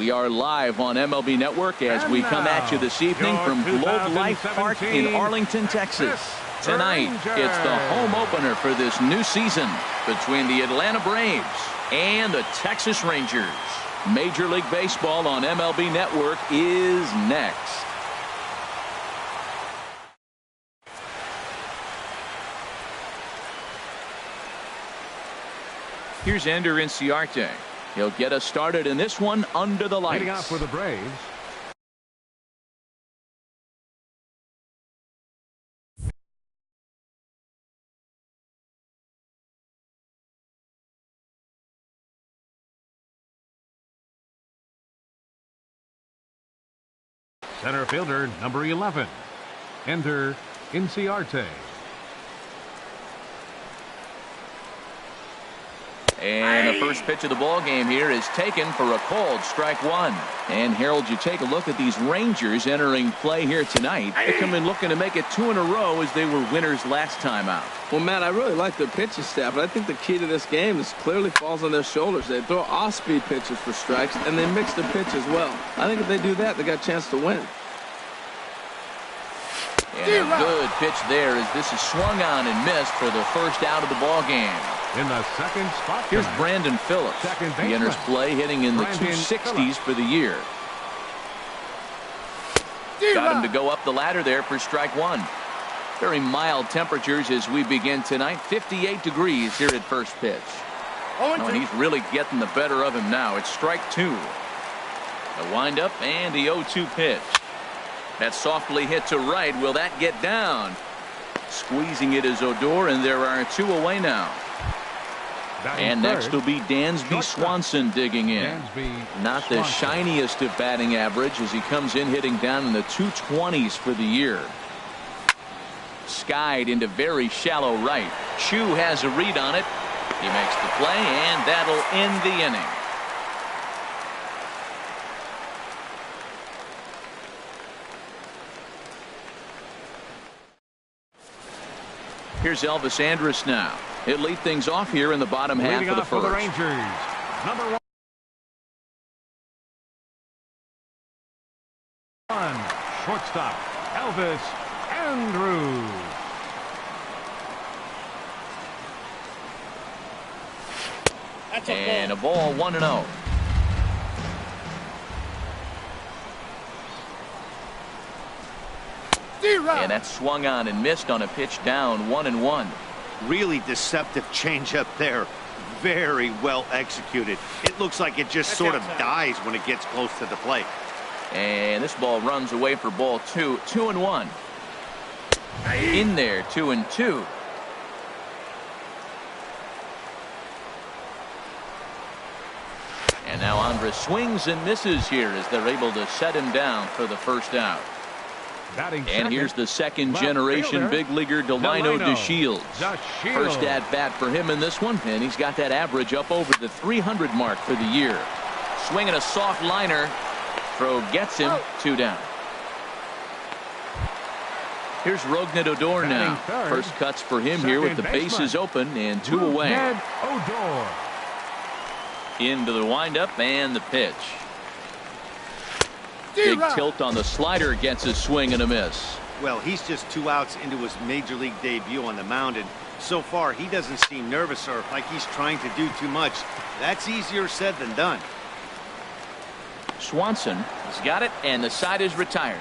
We are live on MLB Network as we come at you this evening from Globe Life Park in Arlington, Texas. Tonight, it's the home opener for this new season between the Atlanta Braves and the Texas Rangers. Major League Baseball on MLB Network is next. Here's Ender Inciarte. He'll get us started in this one under the lights. Leading off for the Braves, center fielder number 11, Ender Inciarte. And the first pitch of the ball game here is taken for a called strike one. And Harold, you take a look at these Rangers entering play here tonight. They come in looking to make it 2 in a row as they were winners last time out. Well, Matt, I really like their pitching staff, but I think the key to this game is clearly falls on their shoulders. They throw off-speed pitches for strikes, and they mix their pitch as well. I think if they do that, they got a chance to win. And a good pitch there as this is swung on and missed for the first out of the ball game. In the second spot, here's Brandon Phillips. He enters play hitting in the 260s for the year. Got him to go up the ladder there for strike one. Very mild temperatures as we begin tonight. 58 degrees here at first pitch. And he's really getting the better of him now. It's strike two. The windup and the 0-2 pitch. That's softly hit to right. Will that get down? Squeezing it is Odor, and there are 2 away now. And next will be Dansby Swanson digging in. Not the shiniest of batting average as he comes in hitting down in the 220s for the year. Skied into very shallow right. Chu has a read on it. He makes the play, and that'll end the inning. Here's Elvis Andrus now. He'll lead things off here in the bottom half of the first. For the Rangers, number 1, shortstop, Elvis Andrus. And a ball 1-0. And that swung on and missed on a pitch down 1-1. Really deceptive changeup there. Very well executed. It looks like it just sort of dies when it gets close to the plate. And this ball runs away for ball 2. 2-1. In there, 2-2. And now Andrus swings and misses here as they're able to set him down for the first out. And here's the second generation big leaguer Delino DeShields. First at bat for him in this one, and he's got that average up over the 300 mark for the year. Swinging a soft liner. Throw gets him. 2 down. Here's Rougned Odor now. First cuts for him here with the bases open and 2 away. Into the windup and the pitch. Big tilt on the slider, gets a swing and a miss. Well, he's just 2 outs into his major league debut on the mound, and so far he doesn't seem nervous or like he's trying to do too much. That's easier said than done. Swanson has got it, and the side is retired.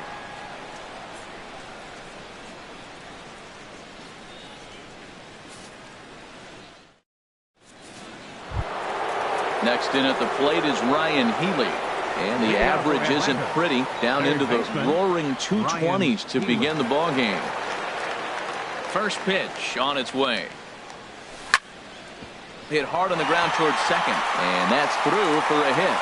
Next in at the plate is Ryan Healy. And the average isn't pretty, down into the roaring 220s to begin the ball game. First pitch on its way. Hit hard on the ground towards second, and that's through for a hit.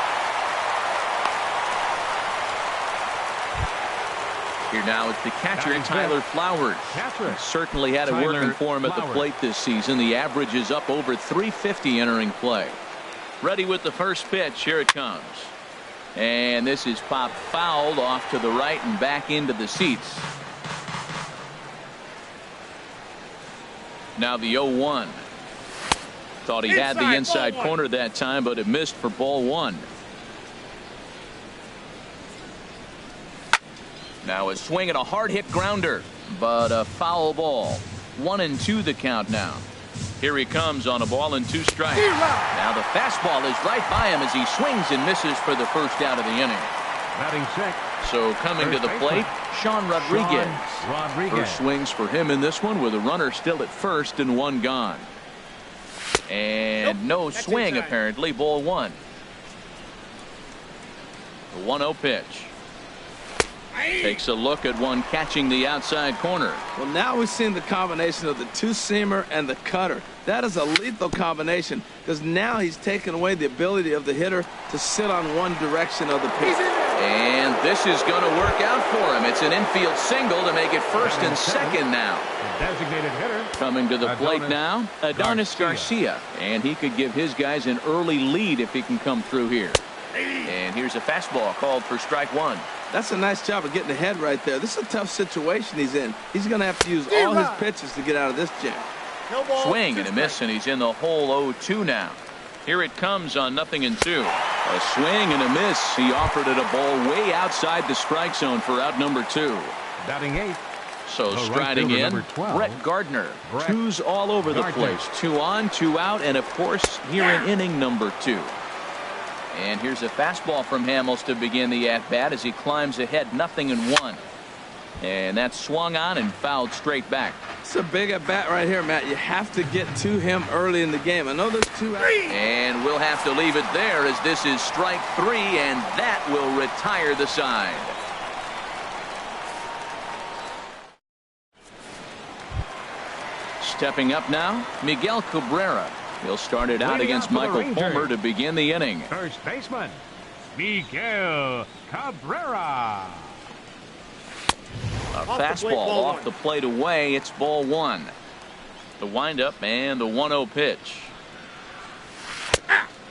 Here now it's the catcher, Tyler Flowers. Certainly had it working for him at the plate this season. The average is up over 350 entering play. Ready with the first pitch. Here it comes. And this is popped fouled off to the right and back into the seats. Now the 0-1. Thought he had the inside corner that time, but it missed for ball 1. Now a swing and a hard hit grounder, but a foul ball. 1-2 the count now. Here he comes on a ball and 2 strikes. Now the fastball is right by him as he swings and misses for the first out of the inning. Batting sixth. So coming to the plate, Sean Rodriguez. First swings for him in this one with a runner still at first and 1 gone. And no swing apparently. Ball 1. The 1-0 pitch. Takes a look at one catching the outside corner. Well, now we've seen the combination of the two-seamer and the cutter. That is a lethal combination because now he's taken away the ability of the hitter to sit on one direction of the pitch. And this is going to work out for him. It's an infield single to make it first and second now. Designated hitter. Coming to the plate now, Adonis Garcia. And he could give his guys an early lead if he can come through here. And here's a fastball called for strike 1. That's a nice job of getting ahead right there. This is a tough situation he's in. He's going to have to use all his pitches to get out of this jam. Swing and a miss, and he's in the hole 0-2 now. Here it comes on 0-2. A swing and a miss. He offered it a ball way outside the strike zone for out number 2. Batting 8. So striding in, Brett Gardner. 2s all over the place. 2 on, 2 out, and of course here in inning number 2. And here's a fastball from Hamels to begin the at-bat as he climbs ahead 0-1. And that's swung on and fouled straight back. It's a big at-bat right here, Matt. You have to get to him early in the game. I know there's 2 outs. And we'll have to leave it there as this is strike 3, and that will retire the side. Stepping up now, Miguel Cabrera. He'll start it out against Michael Fulmer to begin the inning. First baseman, Miguel Cabrera. A fastball off the plate away. It's ball 1. The windup and the 1-0 pitch.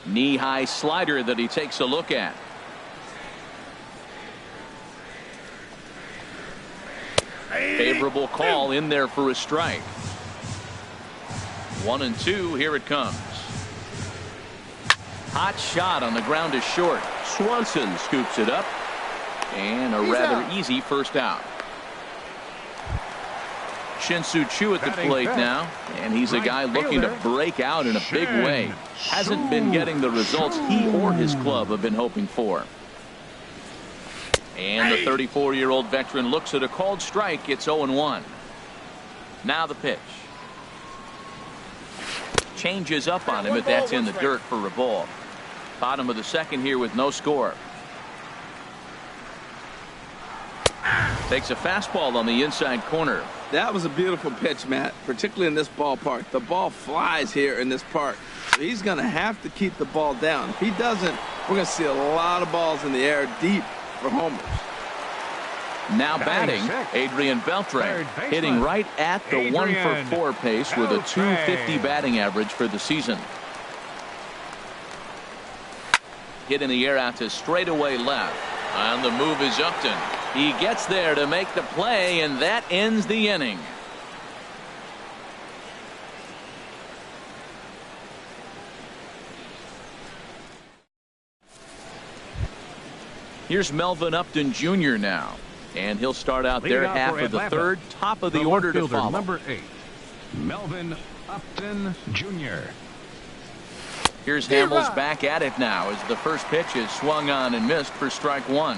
Knee-high slider that he takes a look at. Favorable call in there for a strike. 1-2. Here it comes. Hot shot on the ground is short. Swanson scoops it up. And a rather easy first out. Shin-Soo Choo at the plate now. And he's a guy looking to break out in a big way. Hasn't been getting the results he or his club have been hoping for. And the 34-year-old veteran looks at a called strike. It's 0-1. Now the pitch. Changes up on him, but that's in the dirt for a ball. Bottom of the second here with no score. Takes a fastball on the inside corner. That was a beautiful pitch, Matt, particularly in this ballpark. The ball flies here in this park. So he's going to have to keep the ball down. If he doesn't, we're going to see a lot of balls in the air deep for homers. Now batting, Adrian Beltre, hitting right at the 1-for-4 pace with a .250 batting average for the season. Hit in the air out to straightaway left. On the move is Upton. He gets there to make the play, and that ends the inning. Here's Melvin Upton Jr. now. And he'll start out there half of the third, top of the order to follow. Number 8, Melvin Upton Jr. Here's Hamels back at it now as the first pitch is swung on and missed for strike 1.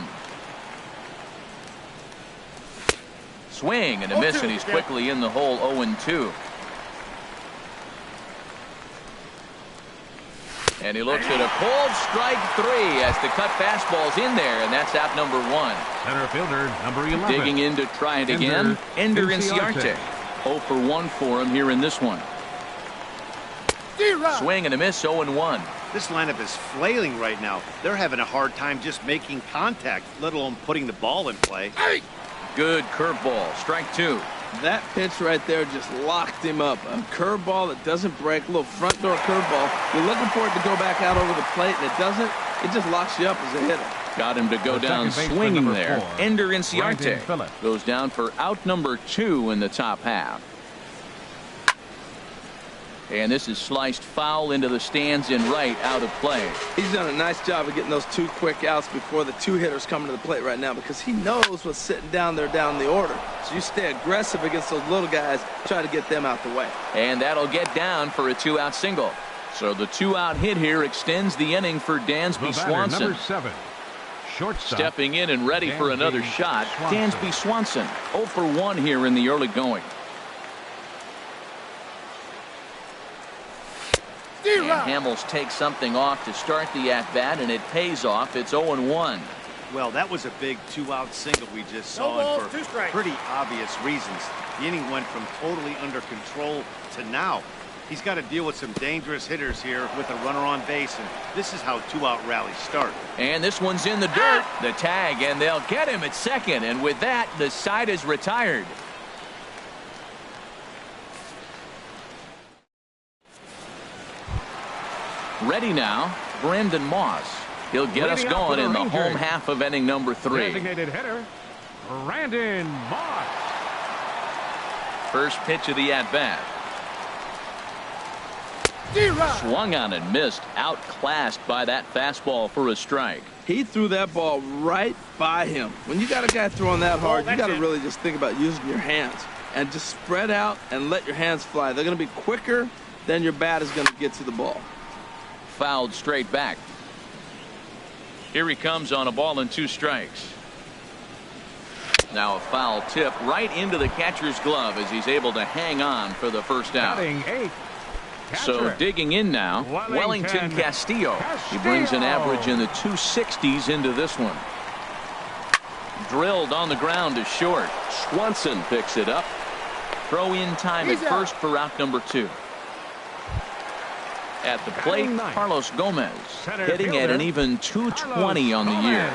Swing and a miss, and he's quickly in the hole 0-2. And he looks at a cold strike 3 as the cut fastball's in there, and that's out number 1. Center fielder, number 11. Digging in to try it again. Ender Inciarte. 0 for 1 for him here in this one. Swing and a miss, 0-1. This lineup is flailing right now. They're having a hard time just making contact, let alone putting the ball in play. Good curveball. Strike 2. That pitch right there just locked him up. A curveball that doesn't break, a little front door curveball. You're looking for it to go back out over the plate, and it doesn't. It just locks you up as a hitter. Got him to go down swinging there. Ender Inciarte goes down for out number 2 in the top half. And this is sliced foul into the stands in right, out of play. He's done a nice job of getting those 2 quick outs before the 2 hitters come to the plate right now, because he knows what's sitting down there down the order. So you stay aggressive against those little guys, try to get them out the way. And that'll get down for a 2-out single. So the 2-out hit here extends the inning for Dansby Swanson. Number 7, shortstop. Stepping in and ready for another shot, Dansby Swanson. 0 for 1 here in the early going. And Hamels takes something off to start the at-bat, and it pays off. It's 0-1. Well, that was a big 2-out single we just saw, and for pretty obvious reasons. The inning went from totally under control to now. He's got to deal with some dangerous hitters here with a runner on base, and this is how 2-out rallies start. And this one's in the dirt. The tag, and they'll get him at second, and with that, the side is retired. Ready now, Brandon Moss. He'll get us going in the home half of inning number 3. Designated hitter, Brandon Moss. First pitch of the at-bat. Swung on and missed, outclassed by that fastball for a strike. He threw that ball right by him. When you got a guy throwing that hard, you got to really just think about using your hands and just spread out and let your hands fly. They're going to be quicker than your bat is going to get to the ball. Fouled straight back. Here he comes on a ball and 2 strikes. Now a foul tip right into the catcher's glove as he's able to hang on for the first out. Batting 8. So digging in now, Wellington Castillo. He brings an average in the 260s into this one. Drilled on the ground to short. Swanson picks it up. Throw in time at first for out number 2. At the plate, Carlos Gomez hitting at an even 220 on the year.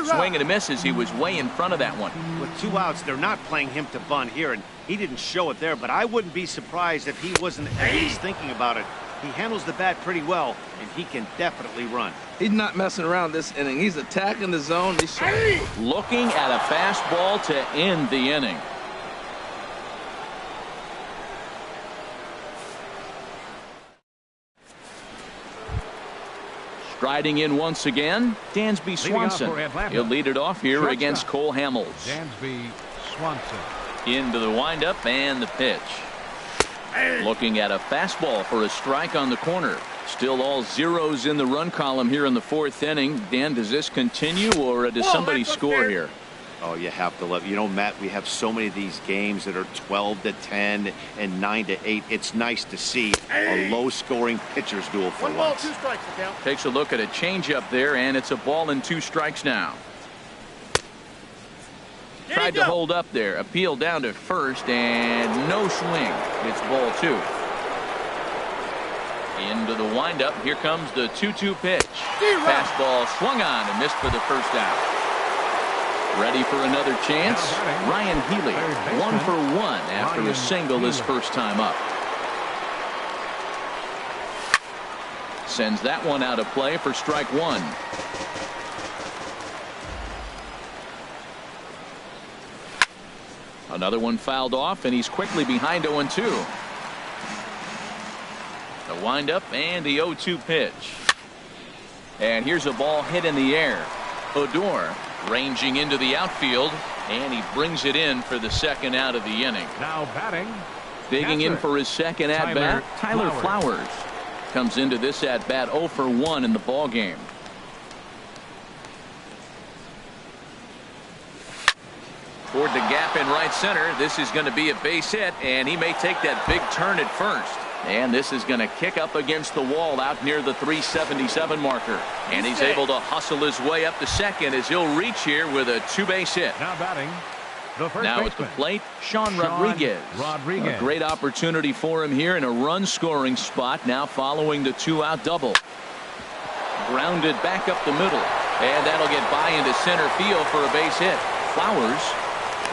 Swing and a miss as he was way in front of that one. With 2 outs, they're not playing him to bunt here, and he didn't show it there, but I wouldn't be surprised if he wasn't at least thinking about it. He handles the bat pretty well, and he can definitely run. He's not messing around this inning. He's attacking the zone. He's looking at a fastball to end the inning. Striding in once again, Dansby Swanson. He'll lead it off here against Cole Hamels. Dansby Swanson. Into the windup and the pitch. Looking at a fastball for a strike on the corner. Still all zeros in the run column here in the 4th inning. Dan, does this continue, or does somebody score here? Oh, you have to love. You know, Matt, we have so many of these games that are 12-10 and 9-8. It's nice to see a low-scoring pitcher's duel for once. 1 ball, 2 strikes. Takes a look at a changeup there, and it's a ball and 2 strikes now. Tried to hold up there. Appeal down to first, and no swing. It's ball 2. Into the windup. Here comes the 2-2 pitch. Fastball swung on and missed for the first out. Ready for another chance? Ryan Healy, 1 for 1 after a single his first time up. Sends that one out of play for strike 1. Another one fouled off, and he's quickly behind 0-2. The windup and the 0-2 pitch. And here's a ball hit in the air. Odor ranging into the outfield, and he brings it in for the second out of the inning. Now batting. Digging in for his second at-bat, Tyler Flowers. Comes into this at-bat 0 for 1 in the ball game. Toward the gap in right center. This is going to be a base hit, and he may take that big turn at first. And this is going to kick up against the wall out near the 377 marker. And he's able to hustle his way up to second as he'll reach here with a 2-base hit. Now batting. Now at the plate, Sean Rodriguez. A great opportunity for him here in a run-scoring spot now following the 2-out double. Grounded back up the middle. And that'll get by into center field for a base hit. Flowers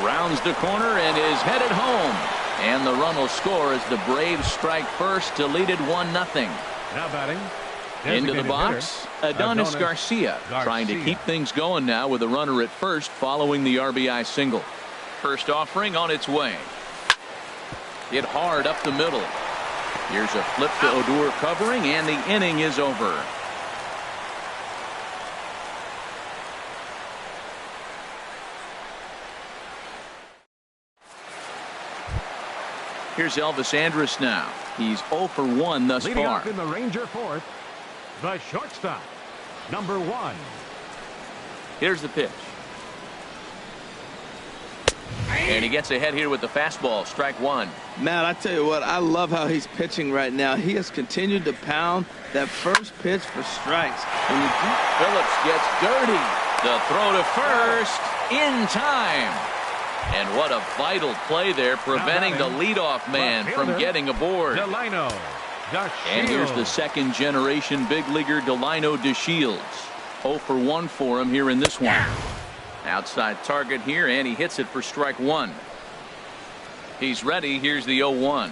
rounds the corner and is headed home. And the run will score as the Braves strike first to lead it 1-0. Now batting. Into the box, Adonis Garcia trying to keep things going now with a runner at first following the RBI single. First offering on its way. Hit hard up the middle. Here's a flip to Odor covering, and the inning is over. Here's Elvis Andrus now. He's 0 for 1 thus Leading far. up in the Ranger fourth, the shortstop, number 1. Here's the pitch. And he gets ahead here with the fastball. Strike one. Matt, I tell you what, I love how he's pitching right now. He has continued to pound that first pitch for strikes. Phillips gets dirty. The throw to first in time. And what a vital play there, preventing the leadoff man from getting aboard. Delino DeShields. And here's the second generation big leaguer Delino DeShields. 0 for 1 for him here in this one. Outside target here, and he hits it for strike one. He's ready. Here's the 0-1.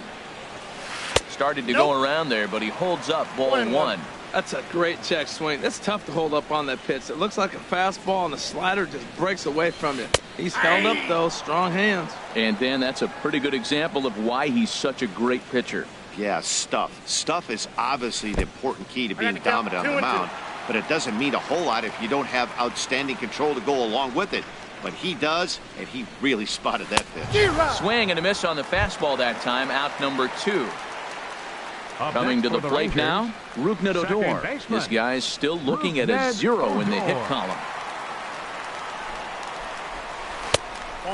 Started to go around there, but he holds up. Ball one. That's a great check swing. It's tough to hold up on that pitch. It looks like a fastball, and the slider just breaks away from you. He's held up, though. Strong hands. And Dan, that's a pretty good example of why he's such a great pitcher. Yeah, stuff. Stuff is obviously the important key to being dominant on the mound, but it doesn't mean a whole lot if you don't have outstanding control to go along with it. But he does, and he really spotted that pitch. Swing and a miss on the fastball that time. Out number 2. Coming to the plate Rangers, now, Rougned Odor. This guy's still looking at a 0 in the hit column.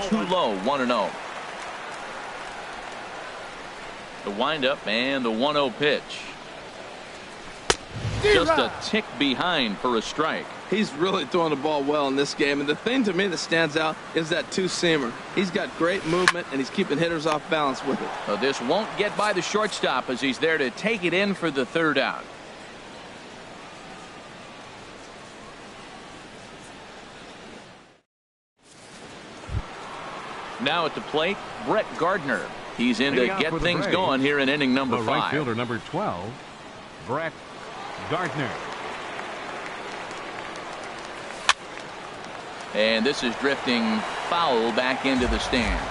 Too low, 1-0. The windup and the 1-0 pitch. Just a tick behind for a strike. He's really throwing the ball well in this game, and the thing to me that stands out is that two-seamer. He's got great movement, and he's keeping hitters off balance with it. So this won't get by the shortstop as he's there to take it in for the third out. Now at the plate, Brett Gardner. He's in to get things going here in inning number 5. Right fielder number 12, Brett Gardner. And this is drifting foul back into the stands.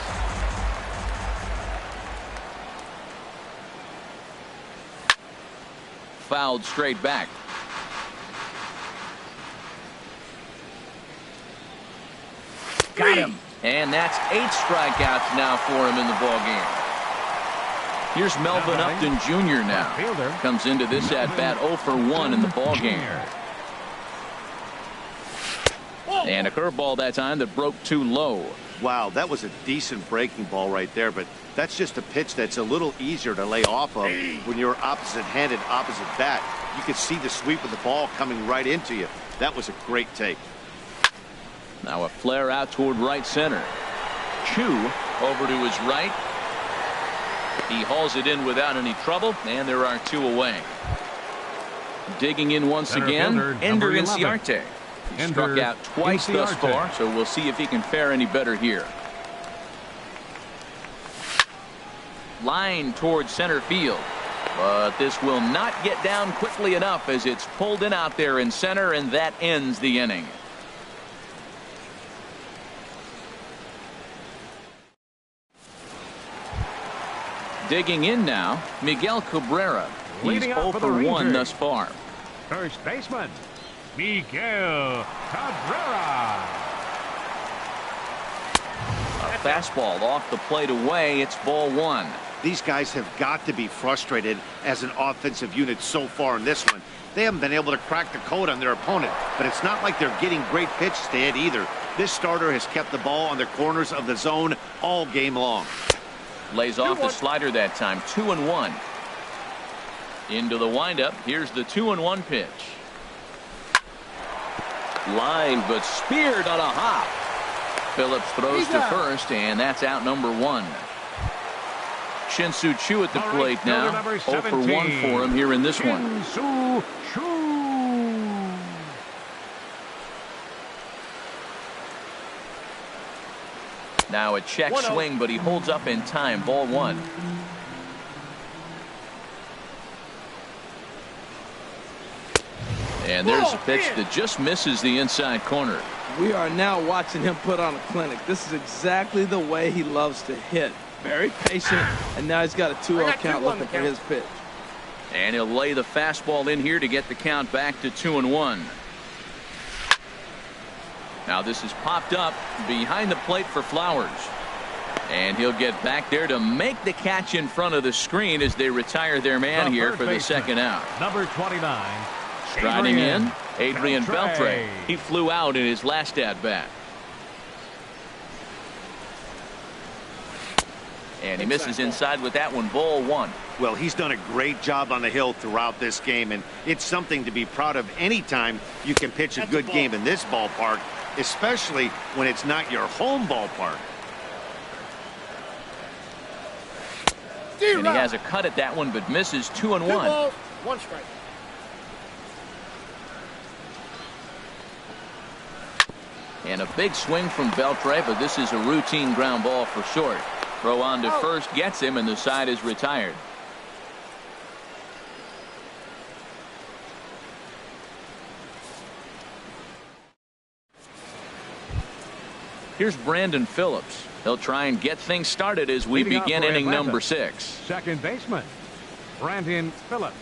Fouled straight back. Got him. And that's 8 strikeouts now for him in the ball game. Here's Melvin Upton Jr. now. Comes into this at bat 0 for 1 in the ball game. And a curveball that time that broke too low. Wow, that was a decent breaking ball right there, but that's just a pitch that's a little easier to lay off of when you're opposite-handed, opposite bat. You could see the sweep of the ball coming right into you. That was a great take. Now a flare out toward right center. Chu over to his right. He hauls it in without any trouble, and there are 2 away. Digging in once again, Ender Inciarte. He struck out twice thus far, so we'll see if he can fare any better here. Line towards center field, but this will not get down quickly enough as it's pulled in out there in center, and that ends the inning. Digging in now, Miguel Cabrera. He's 0 for 1 thus far. First baseman, Miguel Cabrera. A fastball off the plate away. It's ball 1. These guys have got to be frustrated as an offensive unit so far in this one. They haven't been able to crack the code on their opponent, but it's not like they're getting great pitches to hit either. This starter has kept the ball on the corners of the zone all game long. Lays off the slider that time. 2-1. Into the windup. Here's the 2-1 pitch. Line, but speared on a hop. Phillips throws to first, and that's out number 1. Shin-Soo Choo at the plate now. 0 for 1 for him here in this one. Shin-Soo Choo. Now a check swing, but he holds up in time. Ball 1. And there's a pitch that just misses the inside corner. We are now watching him put on a clinic. This is exactly the way he loves to hit. Very patient, and now he's got a 2-0 count looking for his pitch. And he'll lay the fastball in here to get the count back to 2-1. Now this is popped up behind the plate for Flowers. And he'll get back there to make the catch in front of the screen as they retire their man here for the second out. Number 29. Striding in, Adrian Beltre. He flew out in his last at-bat. And he misses inside with that one, ball 1. Well, he's done a great job on the hill throughout this game, and it's something to be proud of anytime you can pitch a good game in this ballpark, especially when it's not your home ballpark. And he has a cut at that one, but misses 2-1. 1 strike. And a big swing from Beltre, but this is a routine ground ball for short. Throw on to first gets him, and the side is retired. Here's Brandon Phillips. He'll try and get things started as we begin inning number 6. Second baseman, Brandon Phillips.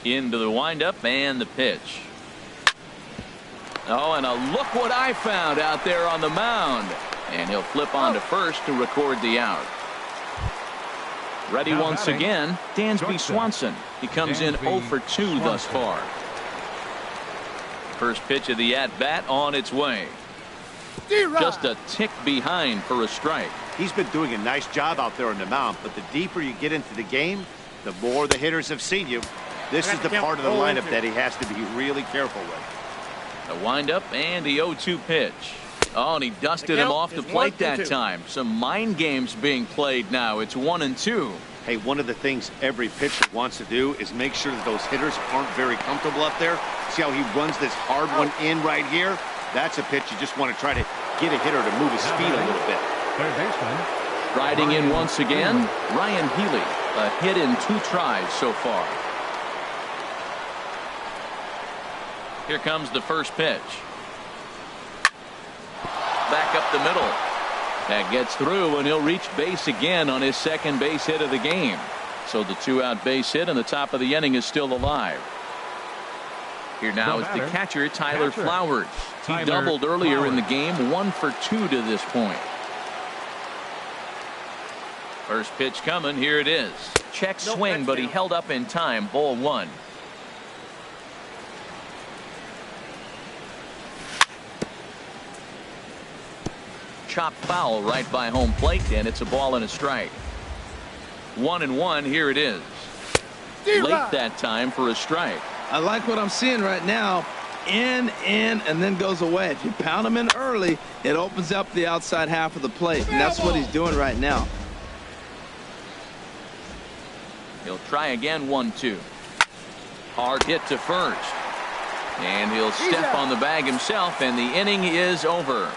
Into the windup and the pitch. Oh, and look what I found out there on the mound. And he'll flip on to first to record the out. Ready once again, Dansby Swanson. He comes in 0 for 2 thus far. First pitch of the at-bat on its way. Just a tick behind for a strike. He's been doing a nice job out there on the mound, but the deeper you get into the game, the more the hitters have seen you. This is the part of the lineup that he has to be really careful with. The windup and the 0-2 pitch. Oh, and he dusted him off the plate that time. Some mind games being played now. It's 1-2. Hey, one of the things every pitcher wants to do is make sure that those hitters aren't very comfortable up there. See how he runs this hard one in right here? That's a pitch you just want to try to get a hitter to move his speed a little bit. Third baseman. Riding in once again, Ryan Healy. A hit in 2 tries so far. Here comes the first pitch. Back up the middle. That gets through, and he'll reach base again on his second base hit of the game. So the 2-out base hit, and the top of the inning is still alive. Here now is the catcher, Tyler Flowers. He doubled earlier in the game, 1 for 2 to this point. First pitch coming. Here it is. Check swing, but he held up in time. Ball 1. Chopped foul right by home plate, and it's a ball and a strike. 1-1. Here it is. Late that time for a strike. I like what I'm seeing right now. In, and then goes away. If you pound him in early, it opens up the outside half of the plate, and that's what he's doing right now. He'll try again. 1-2. Hard hit to first. And he'll step on the bag himself, and the inning is over.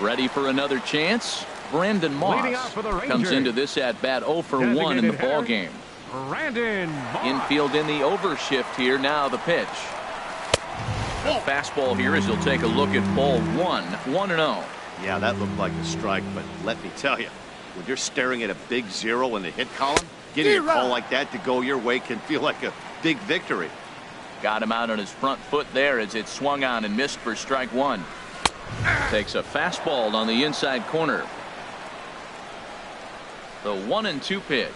Ready for another chance? Brandon Moss comes into this at-bat 0 for 1 in the ball game. Brandon Moss. Infield in the overshift here. Now the pitch. A fastball here as he'll take a look at ball 1. 1-0. Yeah, that looked like a strike, but let me tell you, when you're staring at a big 0 in the hit column, getting a call like that to go your way can feel like a big victory. Got him out on his front foot there as it swung on and missed for strike 1. Takes a fastball on the inside corner. The 1-2 pitch.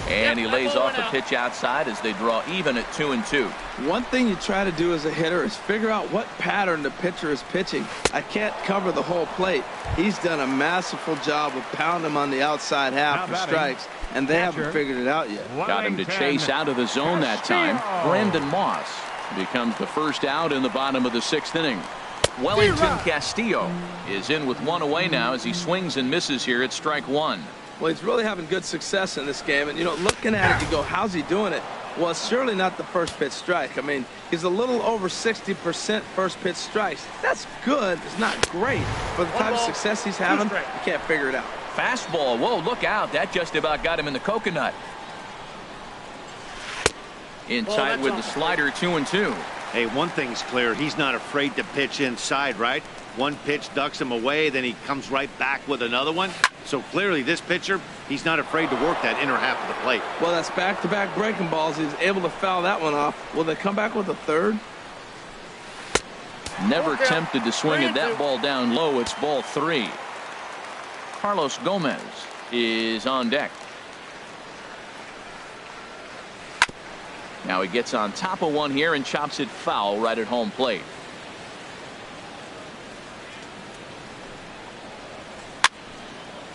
And he lays off a pitch outside as they draw even at 2-2. One thing you try to do as a hitter is figure out what pattern the pitcher is pitching. I can't cover the whole plate. He's done a masterful job of pounding him on the outside half for strikes, and they haven't figured it out yet. Got him to chase out of the zone that time. Brandon Moss becomes the first out in the bottom of the 6th inning. Wellington Castillo is in with 1 away now as he swings and misses here at strike 1. Well, he's really having good success in this game, and looking at it, you go, how's he doing it? Well, it's surely not the first pitch strike. I mean, he's a little over 60% first pitch strikes. That's good. It's not great. For the type of success he's having, you can't figure it out. Fastball. Whoa, look out. That just about got him in the coconut. Inside with the slider, 2-2. Hey, one thing's clear. He's not afraid to pitch inside, right? One pitch ducks him away, then he comes right back with another one. So clearly this pitcher, he's not afraid to work that inner half of the plate. Well, that's back-to-back breaking balls. He's able to foul that one off. Will they come back with a third? Never tempted to swing at that ball down low. It's ball 3. Carlos Gomez is on deck. Now he gets on top of one here and chops it foul right at home plate.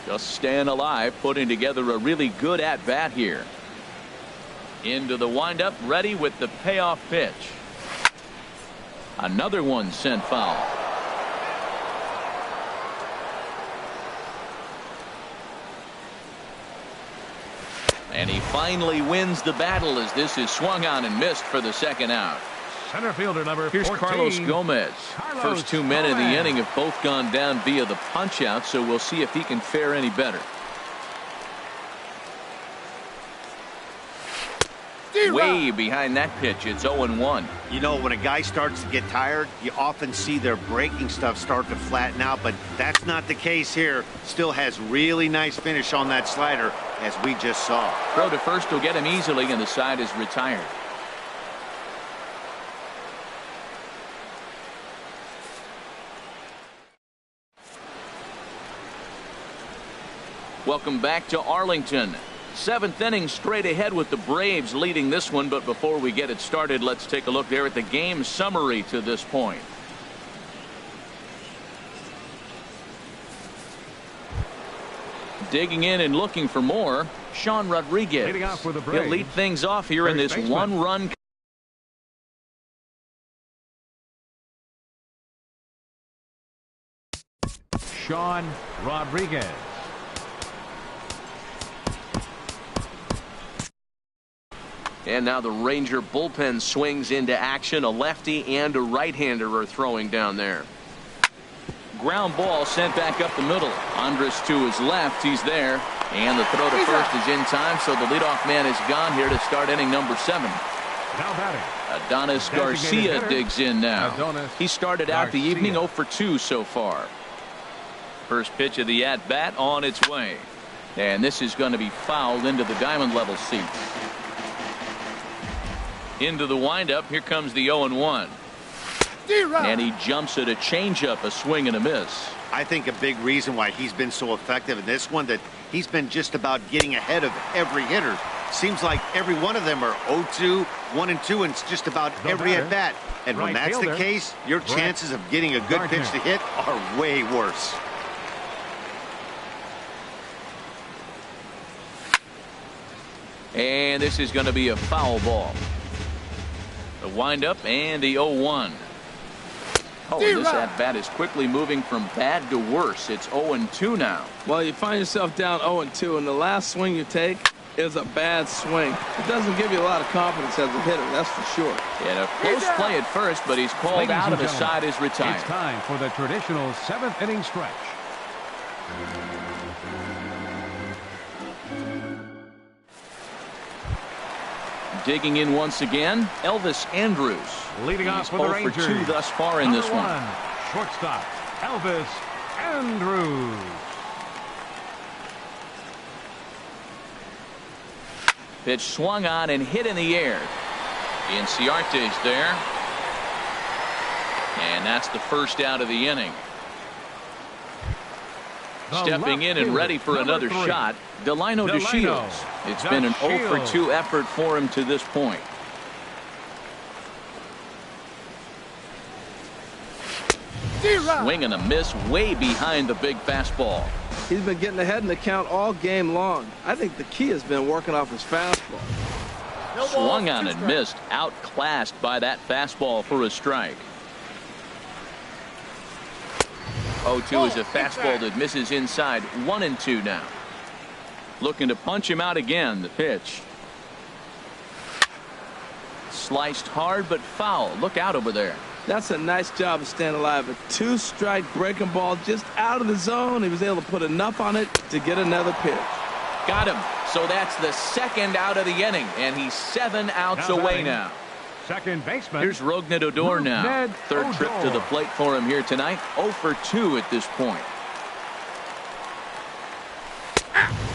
Just staying alive, putting together a really good at-bat here. Into the windup, ready with the payoff pitch. Another one sent foul. And he finally wins the battle as this is swung on and missed for the second out. Center fielder number 14. Here's Carlos Gomez. First 2 men of the inning have both gone down via the punch out, so we'll see if he can fare any better. Way behind that pitch. It's 0-1. You know, when a guy starts to get tired, you often see their breaking stuff start to flatten out, but that's not the case here. Still has really nice finish on that slider, as we just saw. Throw to first will get him easily, and the side is retired. Welcome back to Arlington. 7th inning straight ahead with the Braves leading this one, but before we get it started, let's take a look there at the game summary to this point. Digging in and looking for more, Sean Rodriguez. Leading off for the Braves. He'll lead things off here in this one-run. Sean Rodriguez. And now the Ranger bullpen swings into action. A lefty and a right-hander are throwing down there. Ground ball sent back up the middle. Andres to his left. He's there. And the throw to first is in time, so the leadoff man is gone here to start inning number 7. Now batting, Adonis Garcia digs in now. He started out the evening 0 for 2 so far. First pitch of the at-bat on its way. And this is going to be fouled into the diamond level seats. Into the windup. Here comes the 0-1. And he jumps at a changeup, a swing and a miss. I think a big reason why he's been so effective in this one, that he's been just about getting ahead of every hitter. Seems like every one of them are 0-2, 1-2, and it's just about every at bat. And when that's the case, your chances of getting a good pitch to hit are way worse. And this is going to be a foul ball. The windup and the 0-1. Oh, this at-bat is quickly moving from bad to worse. It's 0-2 now. Well, you find yourself down 0-2, and the last swing you take is a bad swing. It doesn't give you a lot of confidence as a hitter, that's for sure. And a close play at first, but he's called out and the side is retired. It's time for the traditional 7th inning stretch. Digging in once again, Elvis Andrus. Leading off for the Rangers. 0 for 2 thus far in this one. Shortstop, Elvis Andrus. Pitch swung on and hit in the air. Inciarte's there. And that's the first out of the inning. Stepping in and ready for another shot, Delino DeShields. It's been an 0 for 2 effort for him to this point. Swing and a miss way behind the big fastball. He's been getting ahead in the count all game long. I think the key has been working off his fastball. Swung on and missed, outclassed by that fastball for a strike. 0-2 is a fastball that misses inside. 1-2 now. Looking to punch him out again. The pitch. Sliced hard but foul. Look out over there. That's a nice job of staying alive. A 2-strike breaking ball just out of the zone. He was able to put enough on it to get another pitch. Got him. So that's the second out of the inning, and he's 7 outs away now. Second baseman. Here's Rougned Odor now. Third trip to the plate for him here tonight. 0 for 2 at this point.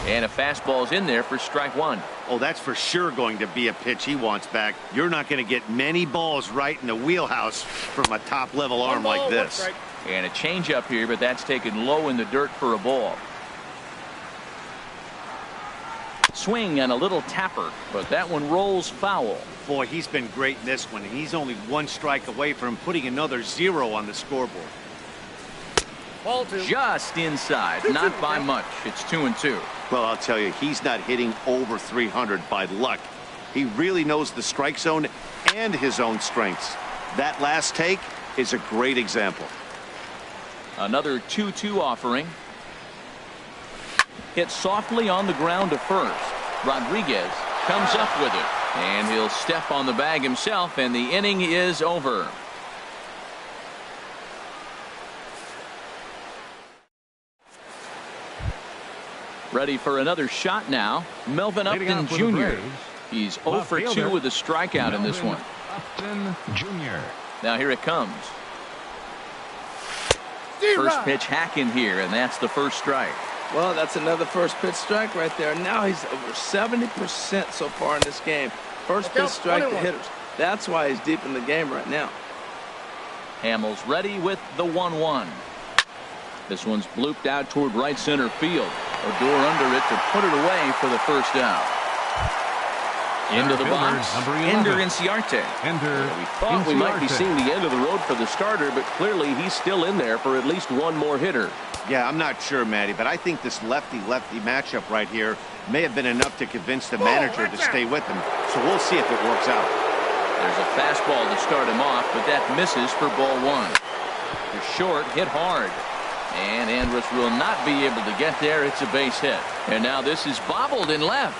And a fastball's in there for strike one. Oh, that's for sure going to be a pitch he wants back. You're not going to get many balls right in the wheelhouse from a top-level arm like this. And a changeup here, but that's taken low in the dirt for a ball. Swing and a little tapper, but that one rolls foul. Boy, he's been great in this one, and he's only 1 strike away from putting another 0 on the scoreboard. Ball 2. Just inside, not by much. It's 2-2. Well, I'll tell you, he's not hitting over 300 by luck. He really knows the strike zone and his own strengths. That last take is a great example. Another 2-2 offering. Hit softly on the ground to first. Rodriguez comes up with it, and he'll step on the bag himself, and the inning is over. Ready for another shot now. Melvin Upton Jr. He's 0 for 2 with a strikeout in this one. Upton Jr. Now here it comes. First pitch hacking here, and that's the first strike. Well, that's another first pitch strike right there. Now he's over 70% so far in this game. First pitch strike to hitters. That's why he's deep in the game right now. Hamels ready with the 1-1. This one's blooped out toward right center field. Odor under it to put it away for the first out. Into the box, Ender Inciarte. We thought we might be seeing the end of the road for the starter, but clearly he's still in there for at least one more hitter. Yeah, I'm not sure, Matty, but I think this lefty-lefty matchup right here may have been enough to convince the manager to stay with him. So we'll see if it works out. There's a fastball to start him off, but that misses for ball one. The short hit hard. And Andrus will not be able to get there. It's a base hit. And now this is bobbled in left.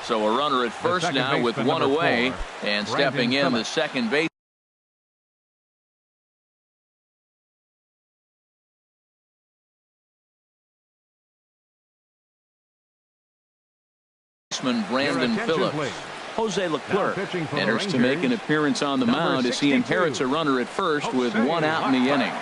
So a runner at first now with one away. And stepping in the second base. Brandon Phillips. Jose Leclerc enters to make an appearance on the mound as he inherits a runner at first with one out in the inning.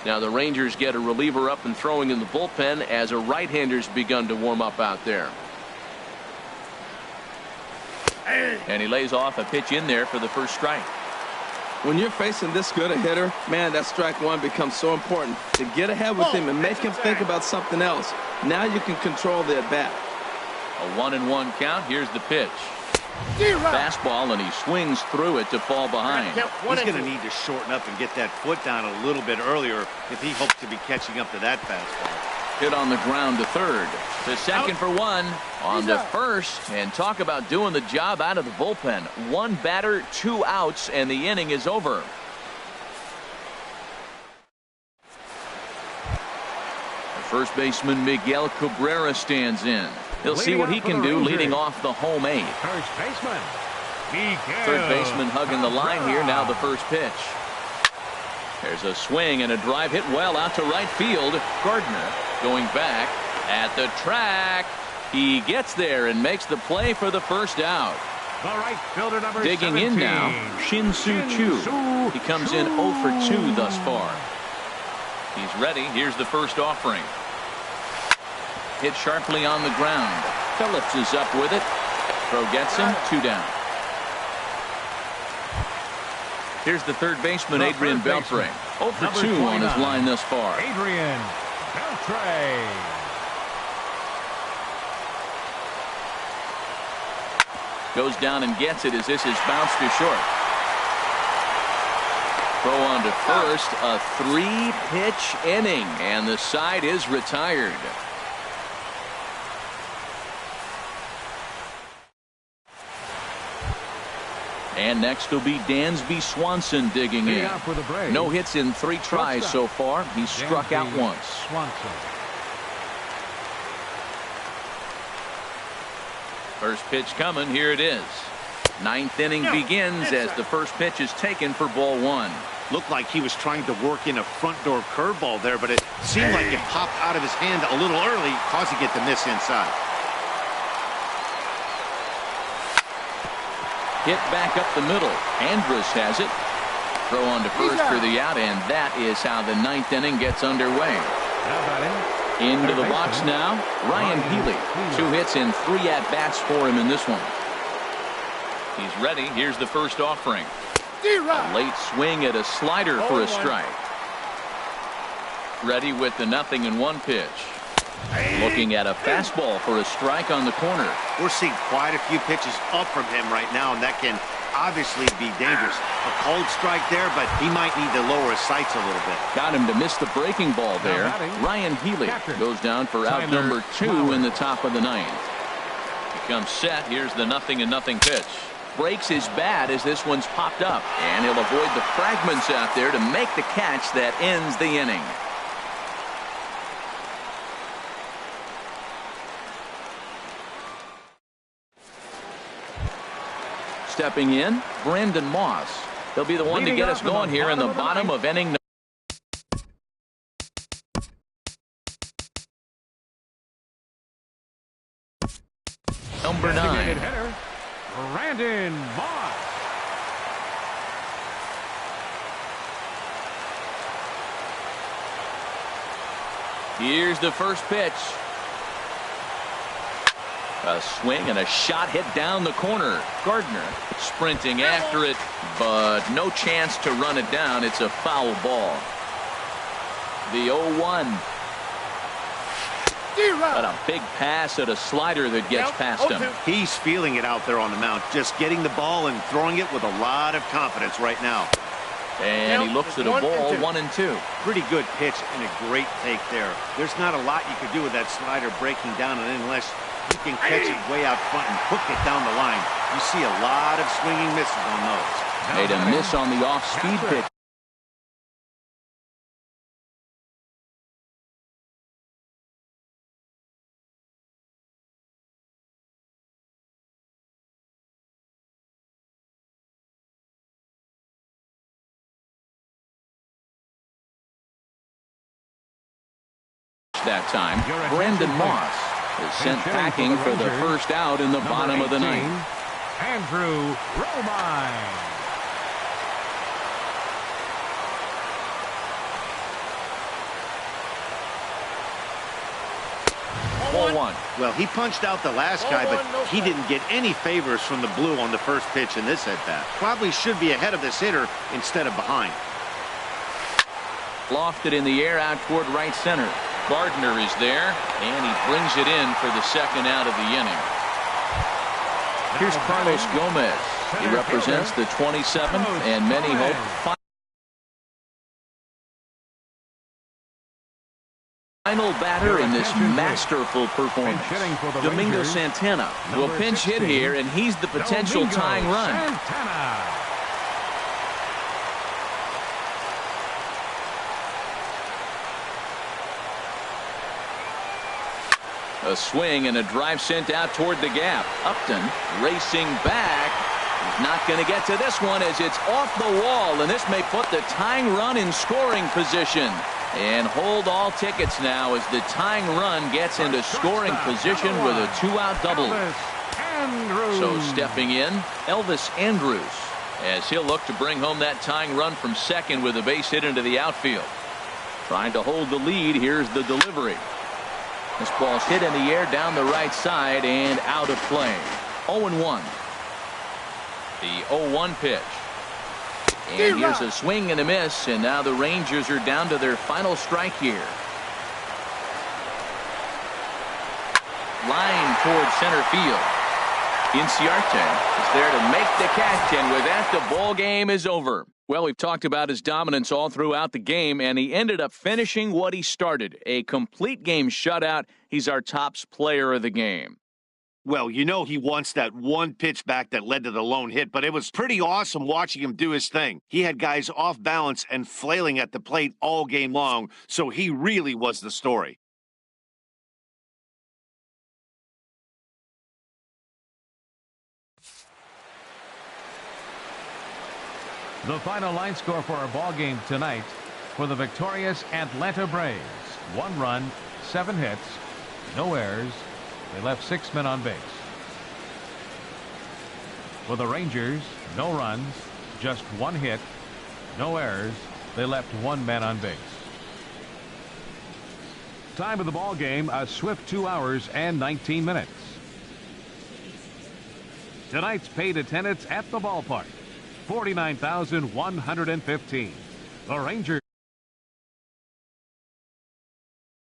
Now the Rangers get a reliever up and throwing in the bullpen as a right-hander's begun to warm up out there. And he lays off a pitch in there for the first strike. When you're facing this good a hitter, man, that strike one becomes so important to get ahead with him and make him think about something else. Now you can control the at-bat. A 1-1 count. Here's the pitch. Fastball, and he swings through it to fall behind. He's going to need to shorten up and get that foot down a little bit earlier if he hopes to be catching up to that fastball. Hit on the ground to third. To second for one. On to first. And talk about doing the job out of the bullpen. One batter, 2 outs, and the inning is over. The first baseman Miguel Cabrera stands in. He'll see what he can do leading off the home 8. First baseman. Third baseman hugging the line here. Now the first pitch. There's a swing and a drive hit well out to right field. Gardner going back at the track. He gets there and makes the play for the first out. The right fielder number Digging 17. in now, Shin-Soo Choo. He comes in 0 for 2 thus far. He's ready. Here's the first offering. Hit sharply on the ground. Phillips is up with it. Throw gets him. 2 down. Here's the third baseman, Adrian Beltre. 0 for 2 on his line thus far. Adrian Beltre. Goes down and gets it as this is bounced to short. Throw on to first. A 3-pitch inning, and the side is retired. And next will be Dansby Swanson digging in. No hits in 3 tries so far. He's struck out once. First pitch coming. Here it is. 9th inning begins as the first pitch is taken for ball 1. Looked like he was trying to work in a front door curveball there, but it seemed like it popped out of his hand a little early, causing it to miss inside. Hit back up the middle. Andrus has it. Throw on to first for the out, and that is how the 9th inning gets underway. Into the box now, Ryan Healy. 2 hits and 3 at-bats for him in this one. He's ready. Here's the first offering. A late swing at a slider for a strike. Ready with the 0-1 pitch. Looking at a fastball for a strike on the corner. We're seeing quite a few pitches up from him right now, and that can obviously be dangerous. A cold strike there, but he might need to lower his sights a little bit. Got him to miss the breaking ball there. Ryan Healy goes down for out number 2 in the top of the 9th. He comes set. Here's the 0-0 pitch. Breaks his bat as this one's popped up, and he'll avoid the fragments out there to make the catch that ends the inning. Stepping in, Brandon Moss. He'll be the one to get us going here in the bottom of inning number 9. Brandon Moss. Here's the first pitch. A swing and a shot hit down the corner. Gardner sprinting after it, but no chance to run it down. It's a foul ball. The 0-1. But a big pass at a slider that gets past him. He's feeling it out there on the mound. Just getting the ball and throwing it with a lot of confidence right now. And he looks at a ball, 1-2. Pretty good pitch and a great take there. There's not a lot you could do with that slider breaking down, and unless you can catch it way out front and hook it down the line, you see a lot of swinging misses on those. Made a miss on the off-speed pitch. That time, Brandon Moss is sent packing for the first out in the bottom of the 9th. Andrew Romine. 4-1. Well, he punched out the last guy, but he didn't get any favors from the blue on the first pitch in this at-bat. Probably should be ahead of this hitter instead of behind. Lofted in the air out toward right center. Gardner is there, and he brings it in for the second out of the inning. Here's Carlos Gomez. He represents the 27th, and many hope final batter in this masterful performance. Domingo Santana will pinch hit here, and he's the potential tying run. A swing and a drive sent out toward the gap. Upton racing back. He's not going to get to this one as it's off the wall, and this may put the tying run in scoring position. And hold all tickets now as the tying run gets into scoring position with a 2-out double. So stepping in, Elvis Andrus, as he'll look to bring home that tying run from second with a base hit into the outfield. Trying to hold the lead. Here's the delivery. This ball's hit in the air down the right side and out of play. 0-1. The 0-1 pitch. And here's a swing and a miss, and now the Rangers are down to their final strike here. Line toward center field. Inciarte is there to make the catch, and with that, the ball game is over. Well, we've talked about his dominance all throughout the game, and he ended up finishing what he started. A complete game shutout. He's our top player of the game. Well, you know he wants that one pitch back that led to the lone hit, but it was pretty awesome watching him do his thing. He had guys off balance and flailing at the plate all game long, so he really was the story. The final line score for our ball game tonight for the victorious Atlanta Braves. 1 run, 7 hits, no errors. They left 6 men on base. For the Rangers, no runs, just 1 hit, no errors. They left 1 man on base. Time of the ball game, a swift 2 hours and 19 minutes. Tonight's paid attendance at the ballpark, 49,115. The Rangers